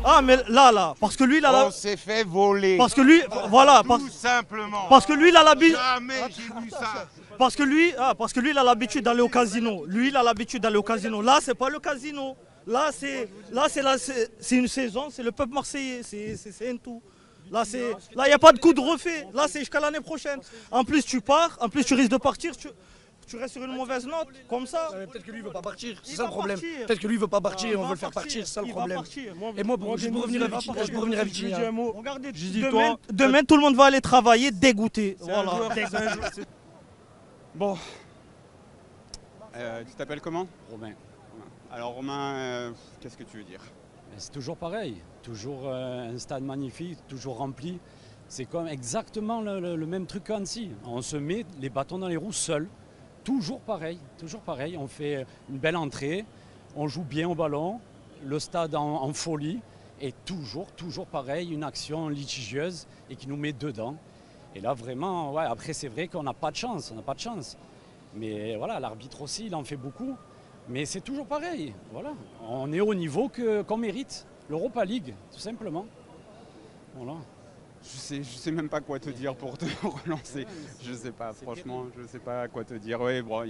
Ah, mais là, parce que lui, il a On la... s'est fait voler. Parce que lui, voilà, Tout simplement. parce que lui, il a l'habitude... Jamais j'ai vu ça. Parce que lui, il a l'habitude d'aller au casino. Lui, il a l'habitude d'aller au casino. Là, c'est pas le casino. C'est une saison, c'est le peuple marseillais, c'est un tout. Là, il n'y a pas de coup de refait. Là, c'est jusqu'à l'année prochaine. En plus, tu pars, en plus, tu risques de partir. Tu restes sur une mauvaise note, comme ça. Peut-être que lui veut pas partir, c'est Il ça le va problème. partir. Peut-être que lui veut pas Ah, partir, il on va veut le faire partir, partir, c'est ça le il va problème. partir. Et moi, juste pour revenir à Vitinha. Regardez, Dis-toi, demain, tout le monde va aller travailler dégoûté. Voilà. Bon, Tu t'appelles comment? Romain. Alors Romain, qu'est-ce que tu veux dire? C'est toujours pareil, toujours un stade magnifique, toujours rempli. C'est comme exactement le même truc qu'Annecy. On se met les bâtons dans les roues seuls. Toujours pareil, toujours pareil. On fait une belle entrée, on joue bien au ballon, le stade en folie. Et toujours pareil, une action litigieuse et qui nous met dedans. Et là vraiment, ouais, après c'est vrai qu'on n'a pas de chance, on n'a pas de chance. Mais voilà, l'arbitre aussi, il en fait beaucoup. Mais c'est toujours pareil, voilà. On est au niveau qu'on mérite, l'Europa League, tout simplement. Voilà. Je sais même pas quoi te dire pour te relancer. Je sais pas, franchement, je sais pas quoi te dire. Oui, bon,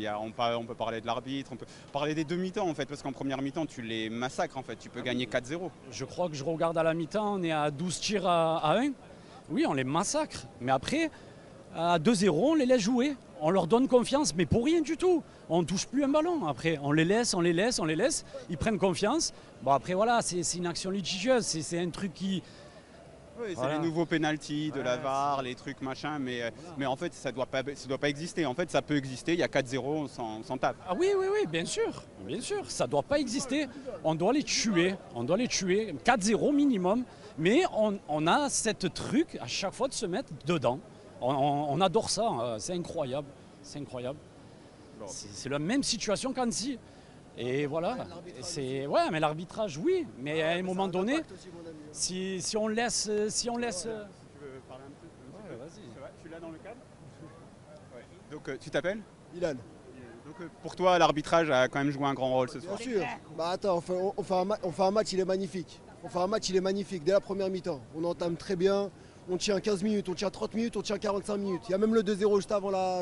on peut parler de l'arbitre, on peut parler des deux mi-temps en fait, parce qu'en première mi-temps, tu les massacres en fait, tu peux gagner 4-0. Je crois que je regarde à la mi-temps, on est à 12 tirs à 1. Oui, on les massacre. Mais après, à 2-0, on les laisse jouer. On leur donne confiance, mais pour rien du tout. On ne touche plus un ballon. Après, on les laisse. Ils prennent confiance. Bon, après, voilà, c'est une action litigieuse. C'est un truc qui... Oui, c'est Voilà. les nouveaux pénaltys de la VAR, les trucs machin, mais en fait, ça doit pas exister. En fait, ça peut exister, il y a 4-0, on s'en tape. Ah oui, bien sûr. Ça ne doit pas exister. On doit les tuer. 4-0 minimum. Mais on a cette truc à chaque fois de se mettre dedans. On adore ça, c'est incroyable. Bon. C'est la même situation qu'Annecy. Et voilà. Ouais, mais l'arbitrage, oui. Mais à un moment donné, si on laisse. Tu veux parler un peu? Ouais, vas-y. Ça va, tu l'as dans le cadre? Ouais. Donc tu t'appelles? Ilan. Donc pour toi, l'arbitrage a quand même joué un grand rôle ce soir. Bien sûr. Bah attends, on fait un match, il est magnifique. Dès la première mi-temps. On entame très bien. On tient 15 minutes, on tient 30 minutes, on tient 45 minutes. Il y a même le 2-0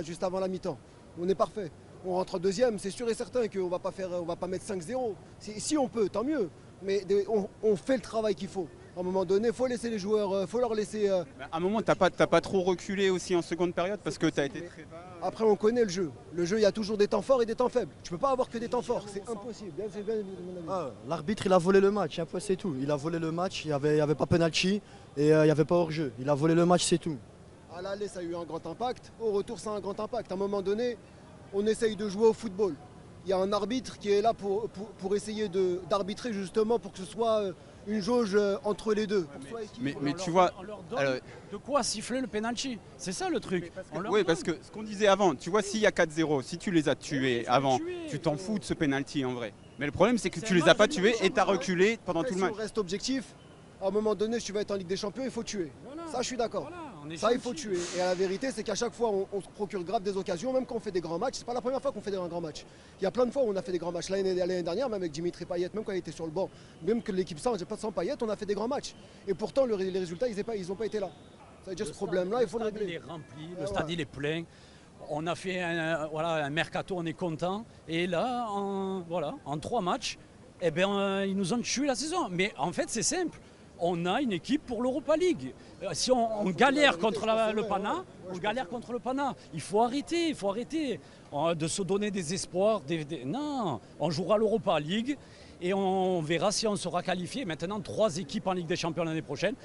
juste avant la mi-temps. On est parfait. On rentre en deuxième, c'est sûr et certain qu'on va pas mettre 5-0. Si on peut, tant mieux. Mais on fait le travail qu'il faut. À un moment donné, il faut laisser les joueurs, faut leur laisser. À un moment, t'as pas trop reculé aussi en seconde période parce que tu as été très bas. Après, on connaît le jeu. Le jeu, il y a toujours des temps forts et des temps faibles. Tu peux pas avoir que des temps forts, c'est impossible. C'est bien, mon avis. Ah, l'arbitre, il a volé le match, après c'est tout. Il a volé le match, il n'y avait pas penalty et il n'y avait pas hors-jeu. Il a volé le match, c'est tout. À l'aller, ça a eu un grand impact. Au retour, ça a un grand impact. À un moment donné, on essaye de jouer au football. Il y a un arbitre qui est là pour essayer d'arbitrer justement pour que ce soit une jauge entre les deux. Mais tu vois, On leur donne de quoi siffler le penalty. C'est ça le truc. Oui, parce que ce qu'on disait avant, tu vois, s'il y a 4-0, si tu les as tués avant, tu t'en fous de ce penalty en vrai. Mais le problème, c'est que tu les as pas tués et tu as reculé pendant Après, tout le si match. on reste objectif, à un moment donné, si tu vas être en Ligue des Champions, il faut tuer. Voilà. Ça, je suis d'accord. Voilà, on est Ça, il faut gentil. tuer. Et la vérité, c'est qu'à chaque fois, on se procure grave des occasions, même quand on fait des grands matchs. C'est pas la première fois qu'on fait des grands matchs. Il y a plein de fois où on a fait des grands matchs. L'année dernière, même avec Dimitri Payet, même quand il était sur le banc, même que l'équipe sans Payet, on a fait des grands matchs. Et pourtant, les résultats, ils n'ont pas été là. Ça veut dire ce problème-là, il faut le Le stade, il régler. est rempli, Ouais, le stade, ouais. il est plein. On a fait un mercato, on est content. Et là, en 3 matchs, eh ben, ils nous ont tué la saison. Mais en fait, c'est simple. On a une équipe pour l'Europa League. Si on galère contre le Pana, contre le Pana. Il faut arrêter de se donner des espoirs. Non, on jouera l'Europa League et on verra si on sera qualifié. Maintenant, 3 équipes en Ligue des Champions l'année prochaine.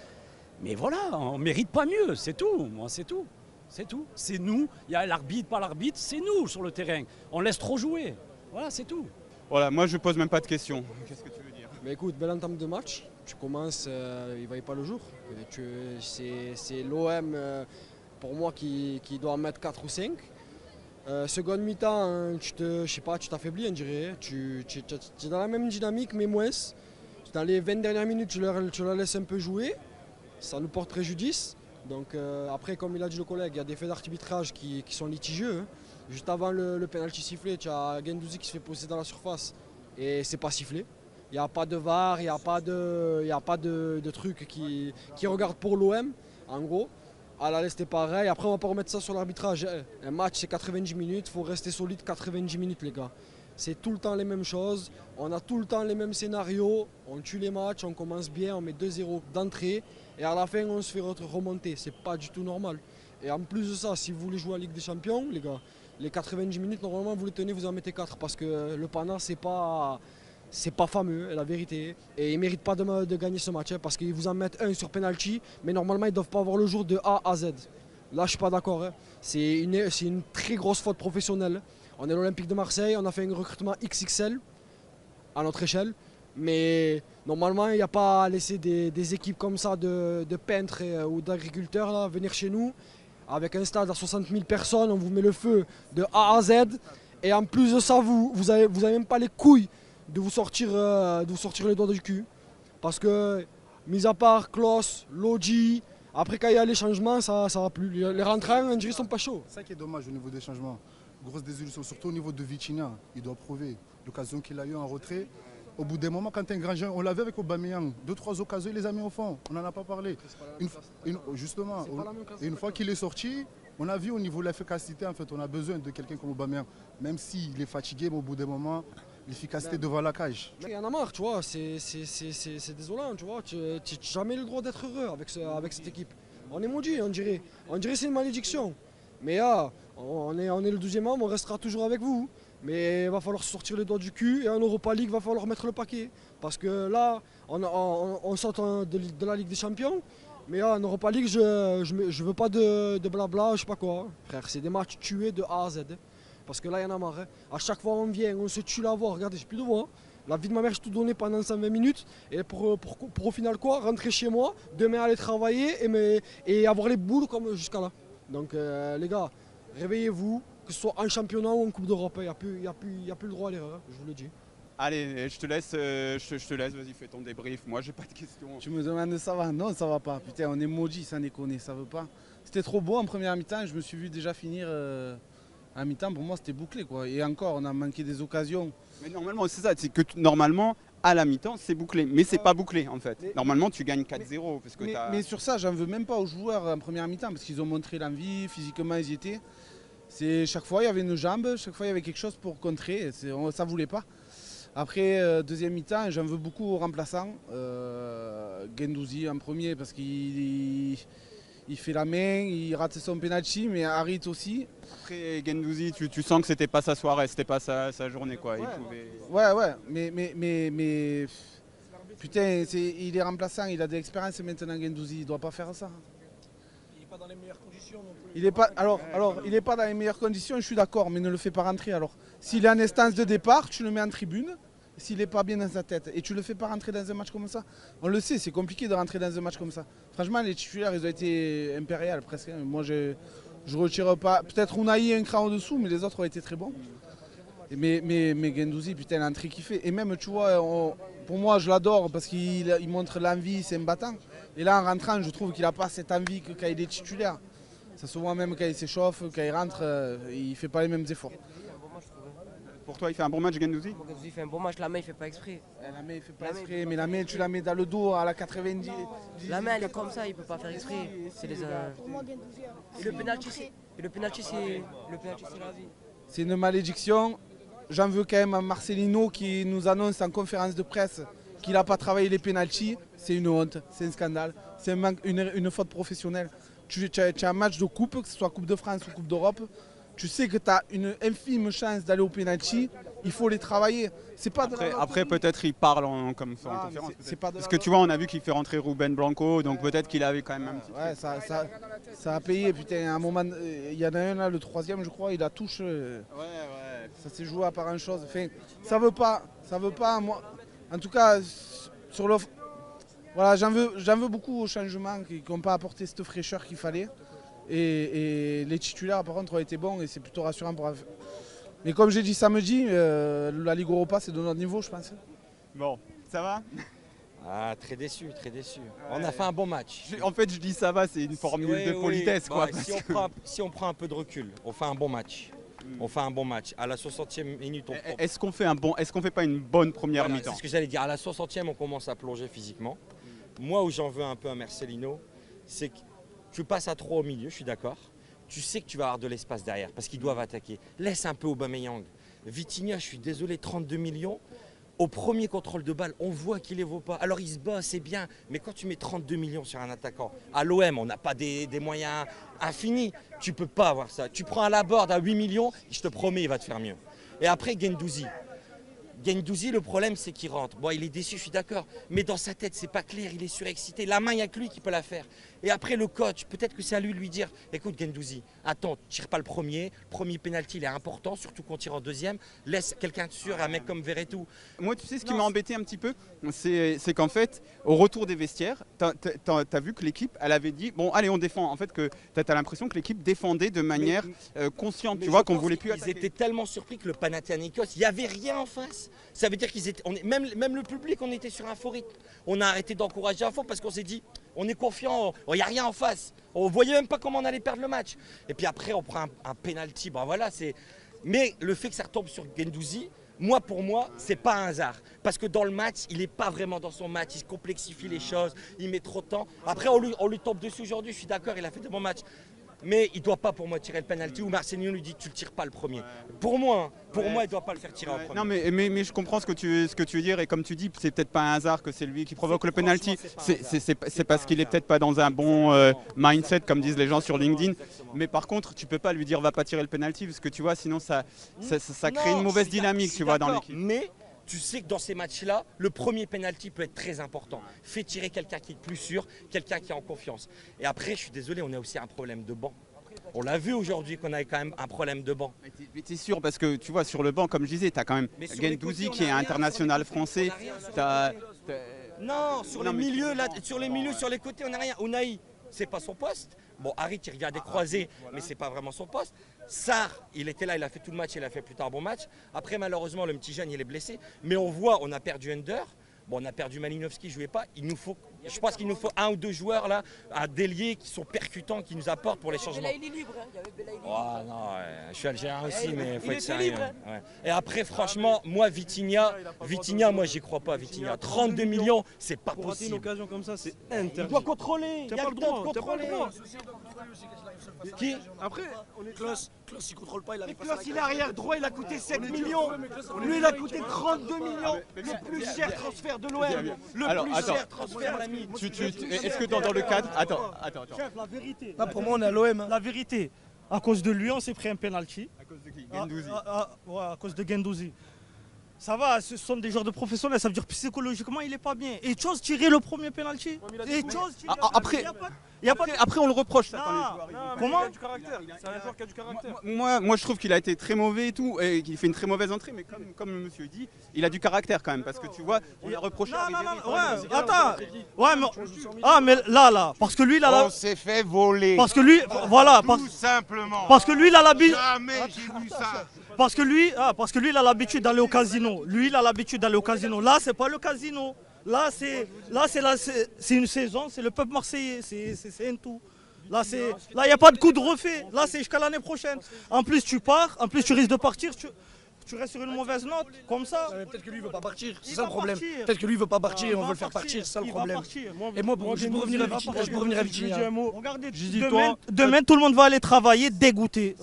Mais voilà, on ne mérite pas mieux, c'est tout. Moi, c'est tout. C'est nous. Il y a l'arbitre, pas l'arbitre, c'est nous sur le terrain. On laisse trop jouer. Voilà, c'est tout. Voilà, moi je pose même pas de questions. Qu'est-ce que tu veux dire? Mais écoute, belle entame de match. Tu commences, il ne voyait pas le jour. C'est l'OM pour moi qui doit en mettre 4 ou 5. Seconde mi-temps, hein, je sais pas, tu t'affaiblis, on dirait. Tu es dans la même dynamique, mais moins. Dans les 20 dernières minutes, tu la laisses un peu jouer. Ça nous porte préjudice. Donc après, comme il a dit le collègue, il y a des faits d'arbitrage qui sont litigieux. Hein. Juste avant le penalty sifflé, tu as Guendouzi qui se fait pousser dans la surface et c'est pas sifflé. Il n'y a pas de VAR, il n'y a pas de trucs qui regardent pour l'OM, en gros. À l'aller, c'était pareil. Après, on va pas remettre ça sur l'arbitrage. Un match, c'est 90 minutes. Il faut rester solide 90 minutes, les gars. C'est tout le temps les mêmes choses. On a tout le temps les mêmes scénarios. On tue les matchs, on commence bien, on met 2-0 d'entrée. Et à la fin, on se fait remonter. C'est pas du tout normal. Et en plus de ça, si vous voulez jouer à Ligue des Champions, les gars, les 90 minutes, normalement, vous les tenez, vous en mettez 4. Parce que le Pana, c'est pas fameux, la vérité. Et ils ne méritent pas de gagner ce match. Parce qu'ils vous en mettent un sur penalty. Mais normalement, ils ne doivent pas avoir le jour de A à Z. Là, je ne suis pas d'accord. C'est une très grosse faute professionnelle. On est l'Olympique de Marseille, on a fait un recrutement XXL à notre échelle. Mais normalement, il n'y a pas à laisser des équipes comme ça de peintres ou d'agriculteurs venir chez nous. Avec un stade à 60 000 personnes, on vous met le feu de A à Z. Et en plus de ça, vous avez même pas les couilles de vous sortir les doigts du cul. Parce que, mis à part Klos, Lodji, après quand il y a les changements, ça va plus. Les rentrants, on dirait, sont pas chauds. C'est ça qui est dommage au niveau des changements. Grosse désillusion, surtout au niveau de Vitinha. Il doit prouver l'occasion qu'il a eu en retrait. Au bout d'un moment, quand tu es un grand jeune, on l'avait avec Aubameyang, 2-3 occasions, il les a mis au fond. On n'en a pas parlé. Justement, et une fois qu'il est sorti, on a vu au niveau de l'efficacité, en fait, on a besoin de quelqu'un comme Aubameyang. Même s'il est fatigué, mais au bout d'un moment, l'efficacité devant la cage. Il y en a marre, tu vois, c'est désolant, tu vois. Tu n'as jamais le droit d'être heureux avec cette équipe. On est maudit, on dirait. On dirait que c'est une malédiction. Mais là, on est le 12e homme, on restera toujours avec vous. Mais il va falloir sortir les doigts du cul et en Europa League, il va falloir mettre le paquet. Parce que là, on sort de la Ligue des Champions. Mais là, en Europa League, je veux pas de blabla, je sais pas quoi. Frère, c'est des matchs tués de A à Z. Parce que là, il y en a marre. À chaque fois, on vient, on se tue la voix. Regardez, j'ai plus de voix. La vie de ma mère, j'ai tout donné pendant 120 minutes. Et pour au final quoi, rentrer chez moi, demain aller travailler et avoir les boules comme jusqu'à là. Donc les gars, réveillez-vous, que ce soit en championnat ou en Coupe d'Europe, il n'y a plus le droit à l'erreur, je vous le dis. Allez, je te laisse, vas-y, fais ton débrief. Moi, j'ai pas de questions. Tu me demandes ça va? Non, ça va pas. Putain, on est maudit, ça déconne, ça veut pas. C'était trop beau en première mi-temps, je me suis vu déjà finir à mi-temps. Pour moi, c'était bouclé, quoi. Et encore, on a manqué des occasions. Mais normalement, c'est ça, c'est que normalement, à la mi-temps, c'est bouclé. Mais c'est pas bouclé, en fait. Normalement, tu gagnes 4-0. Mais sur ça, j'en veux même pas aux joueurs en première mi-temps, parce qu'ils ont montré l'envie, physiquement, ils y étaient. Chaque fois, il y avait une jambe, chaque fois, il y avait quelque chose pour contrer. Ça voulait pas. Après, deuxième mi-temps, j'en veux beaucoup aux remplaçants. Guendouzi en premier, parce qu'il fait la main, il rate son penalty, mais Harit aussi. Après, Guendouzi, tu sens que c'était pas sa soirée, c'était pas sa journée, quoi. Ouais, mais putain, il est remplaçant, il a de l'expérience maintenant, Guendouzi, il doit pas faire ça. Il n'est pas dans les meilleures conditions non plus. Il n'est pas, il est pas dans les meilleures conditions, je suis d'accord, mais ne le fais pas rentrer alors. S'il est en instance de départ, tu le mets en tribune, s'il n'est pas bien dans sa tête, et tu le fais pas rentrer dans un match comme ça. On le sait, c'est compliqué de rentrer dans un match comme ça. Franchement, les titulaires, ils ont été impériales presque. Moi, je retire pas. Peut-être Unai un cran au-dessous, mais les autres ont été très bons. Mais Guendouzi, putain, l'entrée qu'il fait. Et même, tu vois, pour moi, je l'adore parce qu'il montre l'envie, c'est un battant. Et là, en rentrant, je trouve qu'il n'a pas cette envie que quand il est titulaire. Ça se voit même quand il s'échauffe, quand il rentre, il ne fait pas les mêmes efforts. Pour toi, il fait un bon match, Guendouzi? Il fait un bon match, la main, il fait pas exprès. La main, il fait pas exprès, mais la main, tu la mets dans le dos à la 90. La main, elle est comme ça, il peut pas faire exprès. Et le penalty, c'est la vie. C'est une malédiction. J'en veux quand même à Marcelino qui nous annonce en conférence de presse qu'il n'a pas travaillé les pénaltys. C'est une honte, c'est un scandale, c'est une faute professionnelle. Tu as un match de coupe, que ce soit Coupe de France ou Coupe d'Europe. Tu sais que tu as une infime chance d'aller au pénalty, il faut les travailler. Après peut-être il parle comme ça en conférence. Parce que tu vois, on a vu qu'il fait rentrer Ruben Blanco, donc peut-être qu'il avait quand même un petit ouais, ça a payé, putain, à un moment, il y en a un là, le troisième je crois, il a touché. Ça s'est joué à part une chose. Enfin, ça veut pas, moi. En tout cas, sur le. Voilà, j'en veux beaucoup aux changements qui n'ont pas apporté cette fraîcheur qu'il fallait. Et les titulaires par contre ont été bons et c'est plutôt rassurant pour. Mais comme j'ai dit samedi, la Ligue Europa c'est de notre niveau je pense. Bon, ça va? Ah, très déçu, très déçu. On a fait un bon match. En fait je dis ça va, c'est une formule de politesse quoi. Si on prend un peu de recul, on fait un bon match. On fait un bon match. À la 60e minute, Est-ce qu'on fait pas une bonne première mi-temps? C'est ce que j'allais dire. À la 60e, on commence à plonger physiquement. Moi, où j'en veux un peu à Marcelino, c'est que tu passes à 3 au milieu, je suis d'accord. Tu sais que tu vas avoir de l'espace derrière parce qu'ils doivent attaquer. Laisse un peu Aubameyang. Vitinha, je suis désolé, 32 millions. Au premier contrôle de balle, on voit qu'il ne les vaut pas. Alors il se bat, c'est bien, mais quand tu mets 32 millions sur un attaquant, à l'OM, on n'a pas des moyens infinis. Tu ne peux pas avoir ça. Tu prends un Laborde à 8 millions, je te promets, il va te faire mieux. Et après, Guendouzi. Guendouzi, le problème, c'est qu'il rentre. Bon, il est déçu, je suis d'accord. Mais dans sa tête, c'est pas clair, il est surexcité. La main, il n'y a que lui qui peut la faire. Et après, le coach, peut-être que c'est à lui de lui dire, écoute Guendouzi, attends, tire pas le premier penalty, il est important, surtout qu'on tire en deuxième. Laisse quelqu'un de sûr, un mec comme Verretou. Moi, tu sais, ce qui m'a embêté un petit peu, c'est qu'en fait, au retour des vestiaires, t'as vu que l'équipe, elle avait dit, bon, allez, on défend. En fait, que t'as l'impression que l'équipe défendait de manière consciente, tu vois, qu'on voulait plus attaquer. Ils étaient tellement surpris que le Panathinaikos, il n'y avait rien en face. Ça veut dire qu'ils étaient, même le public, on était sur un faux rythme. On a arrêté d'encourager à fond parce qu'on s'est dit, on est confiant, il n'y a rien en face. On ne voyait même pas comment on allait perdre le match. Et puis après, on prend un penalty. Bon, voilà, mais le fait que ça retombe sur Guendouzi, pour moi, c'est pas un hasard. Parce que dans le match, il n'est pas vraiment dans son match. Il se complexifie les choses, il met trop de temps. Après, on lui tombe dessus aujourd'hui, je suis d'accord, il a fait de bons matchs. Mais il ne doit pas pour moi tirer le penalty où Marcelino lui dit tu ne le tires pas le premier. Pour moi, il ne doit pas le faire tirer en premier. Non mais je comprends ce que tu veux dire et comme tu dis, c'est peut-être pas un hasard que c'est lui qui provoque le penalty. C'est parce qu'il est peut-être pas dans un bon mindset comme disent les gens sur LinkedIn. Mais par contre, tu peux pas lui dire va pas tirer le penalty parce que tu vois sinon ça crée une mauvaise dynamique tu vois dans l'équipe. Mais tu sais que dans ces matchs-là, le premier penalty peut être très important. Fais tirer quelqu'un qui est plus sûr, quelqu'un qui est en confiance. Et après, je suis désolé, on a aussi un problème de banc. On l'a vu aujourd'hui qu'on avait quand même un problème de banc. Mais t'es sûr parce que tu vois sur le banc, comme je disais, t'as quand même Guendouzi qui est international français. Non, sur les milieux, sur les côtés, on n'a rien. Ounahi, c'est pas son poste. Bon, Harit, il revient des croisés, mais c'est pas vraiment son poste. Sarr, il était là, il a fait tout le match, il a fait plus tard un bon match. Après, malheureusement, le petit jeune, il est blessé. Mais on voit, on a perdu Under. Bon, on a perdu Malinowski, il ne jouait pas. Je pense qu'il nous faut 1 ou 2 joueurs là, à délier qui sont percutants, qui nous apportent pour les changements. Il est libre, hein. Il y avait Belaïli. Oh, non, je suis algérien aussi, mais il faut être sérieux. Ouais. Et après, franchement, moi, Vitinha, moi, j'y crois pas. Vitinha, 32 millions, c'est pas possible. Pour rater une occasion comme ça, c'est interdit. Il doit contrôler. Il n'y a pas le droit. Qui? Après, on est Klaus, il contrôle pas, il arrive pas. Klaus, il est arrière droit, il a coûté 7 millions. Lui, il a coûté 32 millions. Le plus cher transfert de l'OM. Le plus cher transfert, l'ami. Est-ce que dans le cadre... Attends. Chef, la vérité. Là, pour moi, on est à l'OM. La vérité. À cause de lui, on s'est pris un penalty. À cause de qui? Guendouzi. Ouais, à cause de Guendouzi. Ça va, ce sont des joueurs de professionnels, ça veut dire psychologiquement il est pas bien. Et Chose tirer le premier penalty. Après on le reproche ça. Comment? Il a du caractère. C'est un joueur qui a du caractère. Moi je trouve qu'il a été très mauvais et tout, et qu'il fait une très mauvaise entrée, mais comme le monsieur dit, il a du caractère quand même, parce que tu vois, on lui a reproché. Mais là, parce que lui il a On s'est fait voler. Parce que lui, voilà. Tout simplement. Parce que lui il a l'habitude. Jamais j'ai vu ça. Parce que lui il a l'habitude d'aller au casino. Lui il a l'habitude d'aller au casino. Là c'est pas le casino. Là c'est une saison, c'est le peuple marseillais, c'est un tout. Là il n'y a pas de coup de refait. Là c'est jusqu'à l'année prochaine. En plus tu pars, en plus tu risques de partir. Tu restes sur une mauvaise note, comme ça. Peut-être que lui il veut pas partir, c'est ça le problème. Peut-être que lui il veut pas partir et on veut le faire partir, c'est ça le problème. Et moi, pour revenir à Vitinha, regardez, demain tout le monde va aller travailler dégoûté.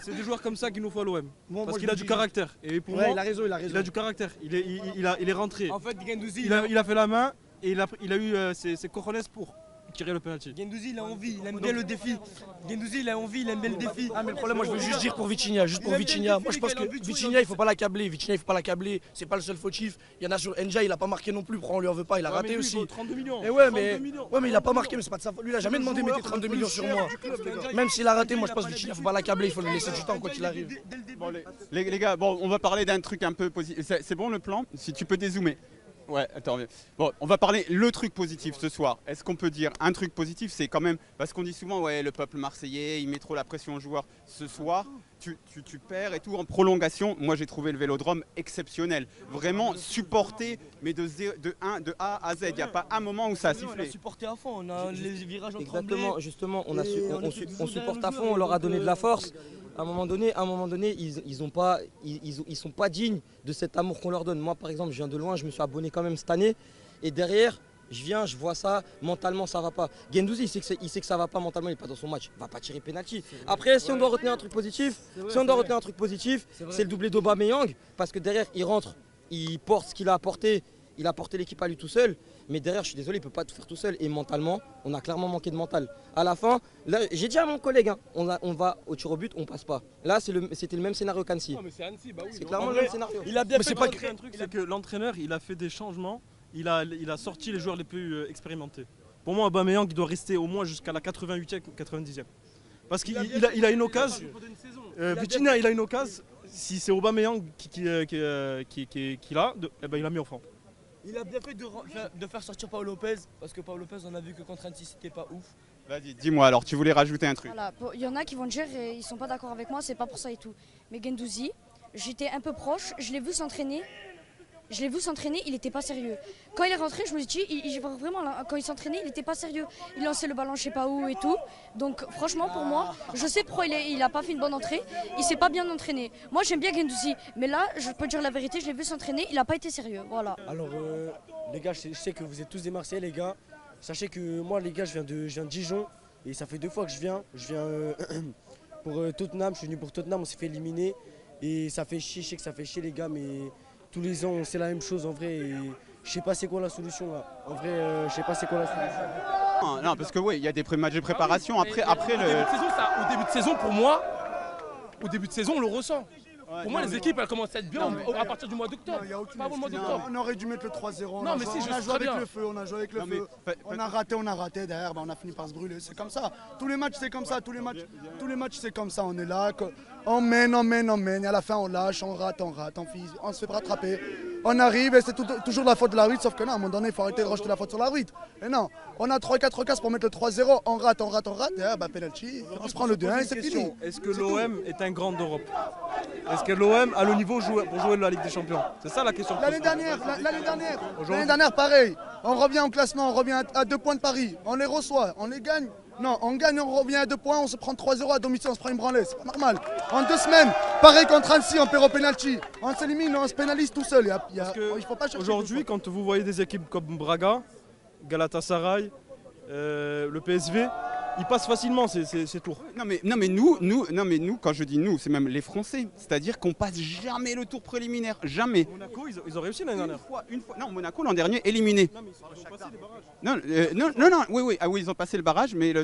C'est des joueurs comme ça qu'il nous faut à l'OM. Parce qu'il a du caractère. Et pour moi, il a raison. Il a du caractère. Il est rentré. En fait, Guendouzi, il a fait la main et il a eu ses cojones pour tirer le penalty. Guendouzi il a envie, il aime bien le défi. Guendouzi il a envie, il aime bien le défi. Ah mais le problème, moi je veux juste dire pour Vitinha, moi je pense que Vitinha il faut pas l'accabler, c'est pas le seul fautif. Il y en a sur Enja, il a pas marqué non plus, on lui en veut pas, il a raté aussi. 32 millions. Et ouais mais il a pas marqué, mais c'est pas de sa faute. Lui il a jamais demandé de mettre 32 millions sur moi. Même s'il a raté, moi je pense que Vitinha faut pas l'accabler, il faut lui laisser du temps quand il arrive. Les gars, bon, on va parler d'un truc un peu positif. C'est bon le plan? Si tu peux dézoomer. Ouais, attends. Bon, on va parler le truc positif ce soir. Est-ce qu'on peut dire un truc positif? C'est quand même, parce qu'on dit souvent, ouais, le peuple marseillais, il met trop la pression aux joueurs. Ce soir, tu perds et tout en prolongation. Moi, j'ai trouvé le Vélodrome exceptionnel. Vraiment supporté, mais de A à Z. Il n'y a pas un moment où ça a sifflé. On a supporté à fond, on a les virages en Exactement, justement, on supporte à fond, on leur a donné de la force. À un moment donné, ils sont pas dignes de cet amour qu'on leur donne. Moi, par exemple, je viens de loin, je me suis abonné quand même cette année. Et derrière, je viens, je vois ça, mentalement ça va pas. Guendouzi, il sait que ça va pas mentalement, il n'est pas dans son match, il va pas tirer penalty. Après, si on doit retenir un truc positif, c'est le doublé d'Aubameyang, parce que derrière, il rentre, il porte ce qu'il a apporté, il a porté l'équipe à lui tout seul. Mais derrière, je suis désolé, il ne peut pas tout faire tout seul. Et mentalement, on a clairement manqué de mental. À la fin, là, j'ai dit à mon collègue, hein, on va au tir au but, on passe pas. Là, c'était le même scénario qu'Annecy. C'est clairement le même scénario. Il a bien fait un truc, c'est que l'entraîneur, il a fait des changements. Il a sorti les joueurs les plus expérimentés. Pour moi, Aubameyang, il doit rester au moins jusqu'à la 88e, 90e. Parce qu'il a une occasion. Vitinha, il a une occasion. Si c'est Aubameyang qui l'a, il a mis au fond. Il a bien fait de faire sortir Paul Lopez, parce que Paul Lopez, on a vu que contre Annecy, c'était pas ouf. Vas-y, dis-moi alors, tu voulais rajouter un truc. Voilà, il y en a qui vont dire, ils sont pas d'accord avec moi, c'est pas pour ça et tout. Mais Guendouzi, j'étais un peu proche, je l'ai vu s'entraîner, il n'était pas sérieux. Quand il est rentré, je me suis dit, vraiment, quand il s'entraînait, il n'était pas sérieux. Il lançait le ballon je sais pas où et tout. Donc franchement, pour moi, je sais pourquoi il n'a pas fait une bonne entrée. Il s'est pas bien entraîné. Moi, j'aime bien Guendouzi, mais là, je peux dire la vérité, je l'ai vu s'entraîner, il n'a pas été sérieux. Voilà. Alors, les gars, je sais que vous êtes tous des Marseillais, les gars. Sachez que moi, les gars, je viens de Dijon. Et ça fait 2 fois que je viens. Je viens pour Tottenham, je suis venu pour Tottenham, on s'est fait éliminer. Et ça fait chier, je sais que ça fait chier, les gars, mais... Tous les ans, c'est la même chose en vrai. Et je sais pas c'est quoi la solution là. En vrai, je sais pas c'est quoi la solution. Non, parce que oui, il y a des matchs de préparation. Au début de saison, pour moi, au début de saison, on le ressent. Ouais, pour moi, les équipes, elles commencent à être bien à partir du mois d'octobre. Pas avant le mois d'octobre. On aurait dû mettre le 3-0. Non, mais si, on a joué avec le feu, on a joué avec le feu. On a raté, derrière, on a fini par se brûler. C'est comme ça. Tous les matchs, c'est comme ça. Tous les matchs, c'est comme ça. On est là, on mène. Et à la fin, on lâche, on rate, on se fait rattraper. On arrive et c'est toujours la faute de l'arbitre, sauf que non, à un moment donné, il faut arrêter de rejeter la faute sur l'arbitre. Et non, on a 3-4 cases pour mettre le 3-0, on rate, et penalty, on se prend le 2-1 et c'est fini. Est-ce que l'OM est un grand d'Europe? Est-ce que l'OM a le niveau pour jouer la Ligue des Champions? C'est ça la question. L'année dernière, pareil. On revient au classement, on revient à 2 points de Paris. On les reçoit, on les gagne. Non, on gagne, on revient à 2 points, on se prend 3-0 à domicile, on se prend une branlée. C'est pas normal. En 2 semaines, pareil contre Annecy, on perd au penalty. On s'élimine, on se pénalise tout seul. Il faut pas chercher. Aujourd'hui, quand vous voyez des équipes comme Braga, Galatasaray, le PSV, ils passent facilement ces tours. Non mais nous, quand je dis nous, c'est même les Français. C'est-à-dire qu'on passe jamais le tour préliminaire, jamais. Monaco, ils ont réussi l'année dernière. Une fois. Non, Monaco l'an dernier éliminé. Non, mais ils ont passé les barrages. Non, oui. Ah oui, ils ont passé le barrage, mais ils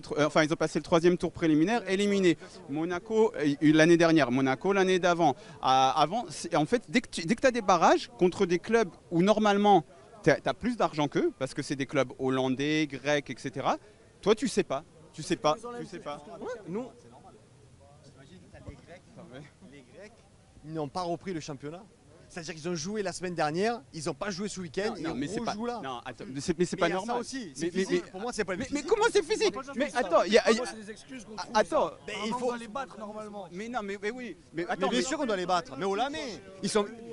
ont passé le 3e tour préliminaire, éliminé. Monaco l'année dernière, Monaco l'année d'avant. En fait, dès que tu as des barrages contre des clubs où normalement tu as plus d'argent qu'eux, parce que c'est des clubs hollandais, grecs, etc. Toi, tu sais pas. Tu sais pas. Ouais, nous. Les Grecs, ils n'ont pas repris le championnat. C'est-à-dire qu'ils ont joué la semaine dernière, ils n'ont pas joué ce week-end, et on rejouent là. Non, attends, mais c'est pas normal. Ça aussi, c'est physique. Pour moi, c'est pas le physique. Mais comment c'est physique? Mais attends, c'est des excuses qu'on trouve. Attends, il faut les battre normalement. Mais non, mais oui. Mais attends, bien sûr qu'on doit les battre, mais haut la main.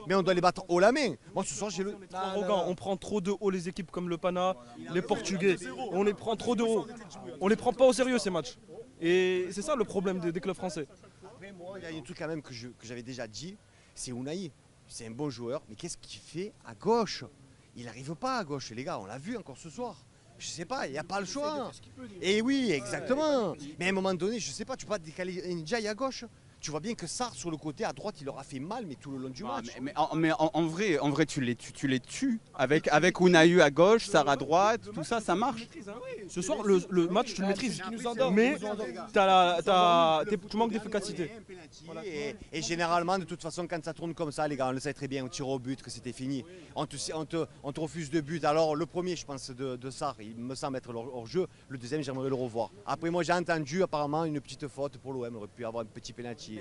Mais on doit les battre haut la main. Moi, ce soir, j'ai le. On prend trop de haut les équipes comme le Pana, les Portugais. On les prend trop de haut. On les prend pas au sérieux ces matchs. Et c'est ça le problème des clubs français. Après, moi, il y a un truc quand même que j'avais déjà dit, c'est Unai. C'est un bon joueur, mais qu'est-ce qu'il fait à gauche? Il n'arrive pas à gauche, les gars, on l'a vu encore ce soir. Je sais pas, il n'y a pas le choix. Et oui, exactement. Mais à un moment donné, je sais pas, tu peux pas décaler Ndiaye à gauche. Tu vois bien que Sarr sur le côté à droite, il leur a fait mal, mais tout le long du match. Mais en vrai, tu les tues. Avec Unai à gauche, Sarr à droite, tout ça, ça marche. Ce soir, le match, tu le maîtrises. Mais tu manques d'efficacité. Et généralement, de toute façon, quand ça tourne comme ça, les gars, on le sait très bien, au tir au but, que c'était fini. On te refuse de but. Alors, le premier, je pense, de Sarr, il me semble être hors jeu. Le deuxième, j'aimerais le revoir. Après, moi, j'ai entendu apparemment une petite faute pour l'OM. On aurait pu avoir un petit penalty.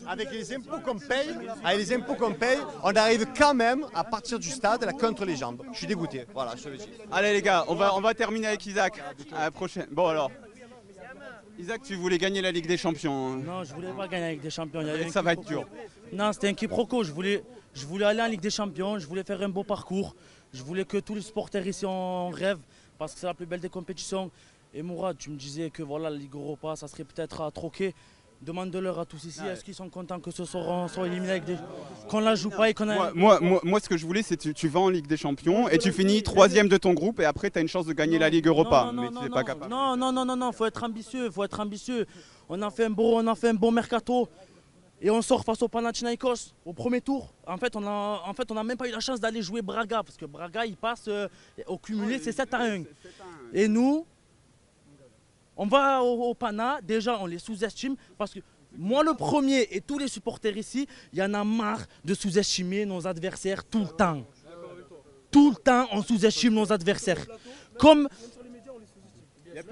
Avec les impôts qu'on paye, on arrive quand même à partir du stade là, contre les jambes. Je suis dégoûté. Voilà, je te le dis. Allez les gars, on va terminer avec Isaac. À la prochaine. Bon alors. Isaac, tu voulais gagner la Ligue des Champions. Non, je voulais pas gagner la Ligue des Champions. Ça va être dur. Non, c'était un quiproquo. Je voulais aller en Ligue des Champions, je voulais faire un beau parcours. Je voulais que tous les supporters ici en rêvent parce que c'est la plus belle des compétitions. Et Mourad, tu me disais que voilà, la Ligue Europa, ça serait peut-être à troquer. Demande-leur à tous ici, est-ce qu'ils sont contents que ce soir on soit éliminé avec qu'on la joue pas et qu'on a... Moi, ce que je voulais, c'est que tu vas en Ligue des Champions et tu finis 3e de ton groupe et après, tu as une chance de gagner la Ligue Europa. Mais tu n'es pas capable. Non, faut être ambitieux, On a fait un bon mercato et on sort face au Panathinaikos au premier tour. En fait, on a même pas eu la chance d'aller jouer Braga parce que Braga, il passe au cumulé, c'est 7-1. Et nous, on va au Pana, déjà on les sous-estime parce que moi le premier et tous les supporters ici, il y en a marre de sous-estimer nos adversaires tout le temps. Tout le temps on sous-estime nos adversaires. Comme... Il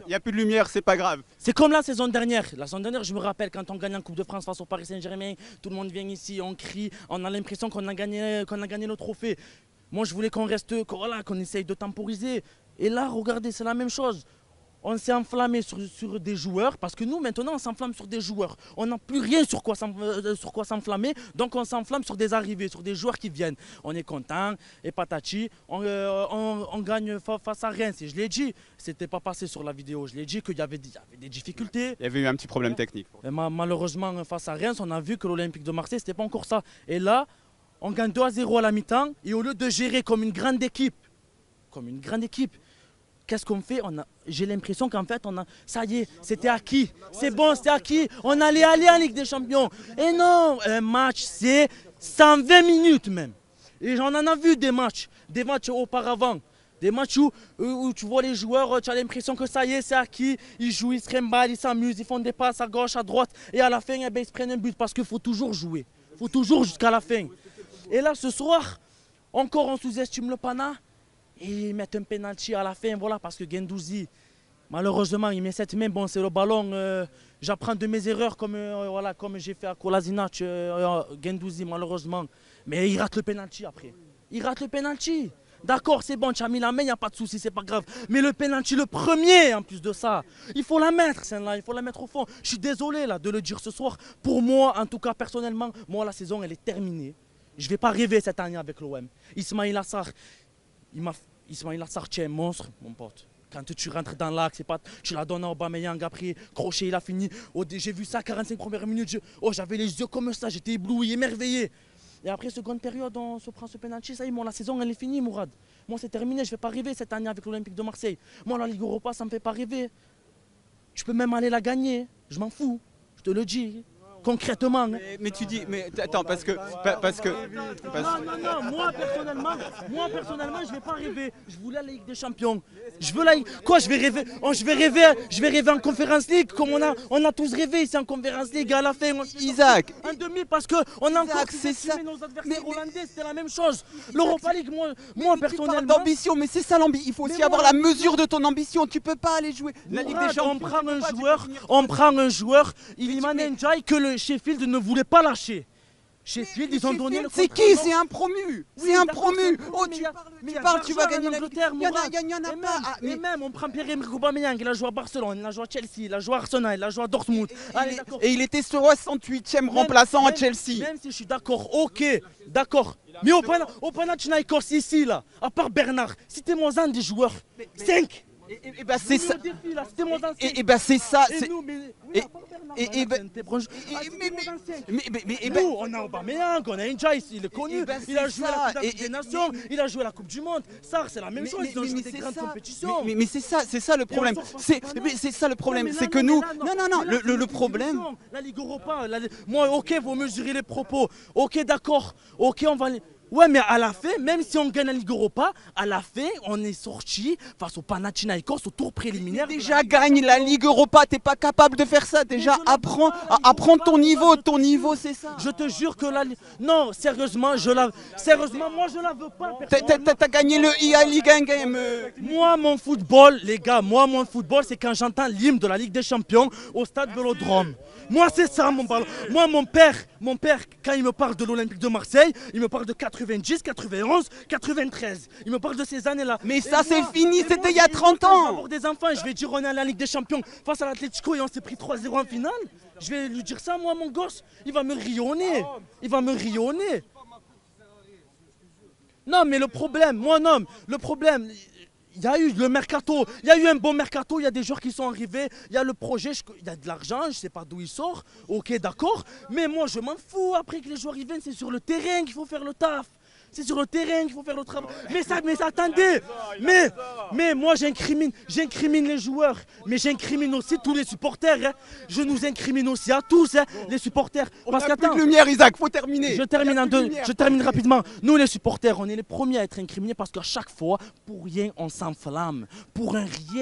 n'y a plus de lumière, c'est pas grave. C'est comme la saison dernière. La saison dernière, je me rappelle quand on gagne en Coupe de France face au Paris Saint-Germain, tout le monde vient ici, on crie, on a l'impression qu'on a gagné le trophée. Moi je voulais qu'on reste, qu'on essaye de temporiser. Et là, regardez, c'est la même chose. On s'est enflammé sur des joueurs, parce que nous, maintenant, on s'enflamme sur des joueurs. On n'a plus rien sur quoi s'enflammer, donc on s'enflamme sur des arrivées, sur des joueurs qui viennent. On est content, et patati, on gagne face à Reims. Et je l'ai dit, c'était pas passé sur la vidéo, je l'ai dit qu'il y avait des difficultés. Il y avait eu un petit problème technique. Et malheureusement, face à Reims, on a vu que l'Olympique de Marseille, c'était pas encore ça. Et là, on gagne 2-0 à la mi-temps, et au lieu de gérer comme une grande équipe, qu'est-ce qu'on fait? J'ai l'impression qu'en fait, ça y est, c'était acquis. C'est bon, c'était acquis. On allait aller en Ligue des Champions. Et non, un match, c'est 120 minutes même. Et j'en en ai vu des matchs auparavant. Des matchs où tu vois les joueurs, tu as l'impression que ça y est, c'est acquis. Ils jouent, ils se remballent, ils s'amusent, ils font des passes à gauche, à droite. Et à la fin, ils se prennent un but parce qu'il faut toujours jouer. Il faut toujours jusqu'à la fin. Et là, ce soir, encore on sous-estime le Pana. Et ils mettent un penalty à la fin, voilà, parce que Guendouzi, malheureusement, il met cette main, bon, c'est le ballon. J'apprends de mes erreurs comme j'ai fait à Kolasinac, Guendouzi, malheureusement. Mais il rate le penalty après. Il rate le penalty. D'accord, c'est bon, tu as mis la main, il n'y a pas de souci, c'est pas grave. Mais le penalty, le premier, en plus de ça, il faut la mettre, celle-là, il faut la mettre au fond. Je suis désolé là, de le dire ce soir. Pour moi, en tout cas, personnellement, moi, la saison, elle est terminée. Je ne vais pas rêver cette année avec l'OM. Ismaïla Assar, Ismaïla Assar, tu es un monstre, mon pote. Quand tu rentres dans l'axe, tu la donnes à Aubameyang, après, crochet, il a fini. Oh, j'ai vu ça, 45 premières minutes, j'avais les yeux comme ça, j'étais ébloui, émerveillé. Et après, seconde période, on se prend ce penalty, ça y est, la saison, elle est finie, Mourad. Moi, c'est terminé, je ne vais pas rêver cette année avec l'Olympique de Marseille. Moi, la Ligue Europa, ça ne me fait pas rêver. Tu peux même aller la gagner, je m'en fous, je te le dis. Concrètement. Mais tu dis, mais attends, parce que... Non, moi personnellement, je vais pas rêver. Je voulais la Ligue des Champions. Je veux la Ligue... Quoi, je vais rêver en Conference League, comme on a tous rêvé ici en Conference League à la fin. Isaac. En demi, parce qu'on a encore sous-estimé nos adversaires hollandais, c'était la même chose. L'Europa League, moi personnellement... d'ambition, mais c'est ça l'ambition. Il faut aussi avoir la mesure de ton ambition. Tu peux pas aller jouer la Ligue des Champions. On prend un joueur, Iliman Ndiaye, que le Sheffield ne voulait pas lâcher. Sheffield, ils ont donné le contrat. C'est qui? C'est un promu. C'est un promu. Oh, tu parles, tu vas gagner l'Angleterre. Il y en a pas. Et même, on prend Pierre-Emerick Aubameyang, il a joué à Barcelone, il a joué à Chelsea, il a joué à Arsenal, il a joué à Dortmund. Et il était 68e remplaçant à Chelsea. Même si je suis d'accord, ok, d'accord. Mais au Panathinaikos ici, là, à part Bernard, citez-moi un des joueurs. 5. Et bah c'est ça. Et bah c'est ça. Nous, on a Aubameyang, on a Ndiaye, il est connu, il a joué à la Coupe des Nations, il a joué à la Coupe du Monde. Ça, c'est la même chose, ils ont joué des grandes compétitions. Mais c'est ça le problème. C'est ça le problème, c'est que nous... Non, le problème... La Ligue Europa, moi, ok, vous mesurez les propos, ok, d'accord, ok, on va... Ouais, mais à la fin, même si on gagne la Ligue Europa, à la fin, on est sorti face au Panathinaikos au tour préliminaire. Déjà gagne la Ligue Europa, t'es pas capable de faire ça. Déjà apprends ton niveau, c'est ça. Je te jure que la... Non, sérieusement, moi je la veux pas. T'as gagné le IA League 1 Game. Moi, mon football, les gars, mon football, c'est quand j'entends l'hymne de la Ligue des Champions au stade Vélodrome. Moi, c'est ça mon ballon. Moi, mon père, quand il me parle de l'Olympique de Marseille, il me parle de 90, 91, 93. Il me parle de ces années-là. Mais ça, c'est fini, c'était il y a 30 ans. Pour des enfants, je vais dire on est à la Ligue des Champions face à l'Atlético et on s'est pris 3-0 en finale. Je vais lui dire ça, moi, mon gosse. Il va me rionner. Non, mais le problème, Il y a eu le mercato, il y a eu un bon mercato, il y a des joueurs qui sont arrivés, il y a le projet, il y a de l'argent, je ne sais pas d'où il sort, ok d'accord, mais moi je m'en fous, après que les joueurs y viennent, c'est sur le terrain qu'il faut faire le taf. C'est sur le terrain qu'il faut faire le travail. Mais attendez, mais moi j'incrimine les joueurs, mais j'incrimine aussi tous les supporters. Hein. Je nous incrimine aussi à tous, hein, les supporters. Parce qu'attends, plus de lumière, Isaac, faut terminer. Je termine rapidement. Nous les supporters, on est les premiers à être incriminés parce qu'à chaque fois, pour rien, on s'enflamme. Pour un rien.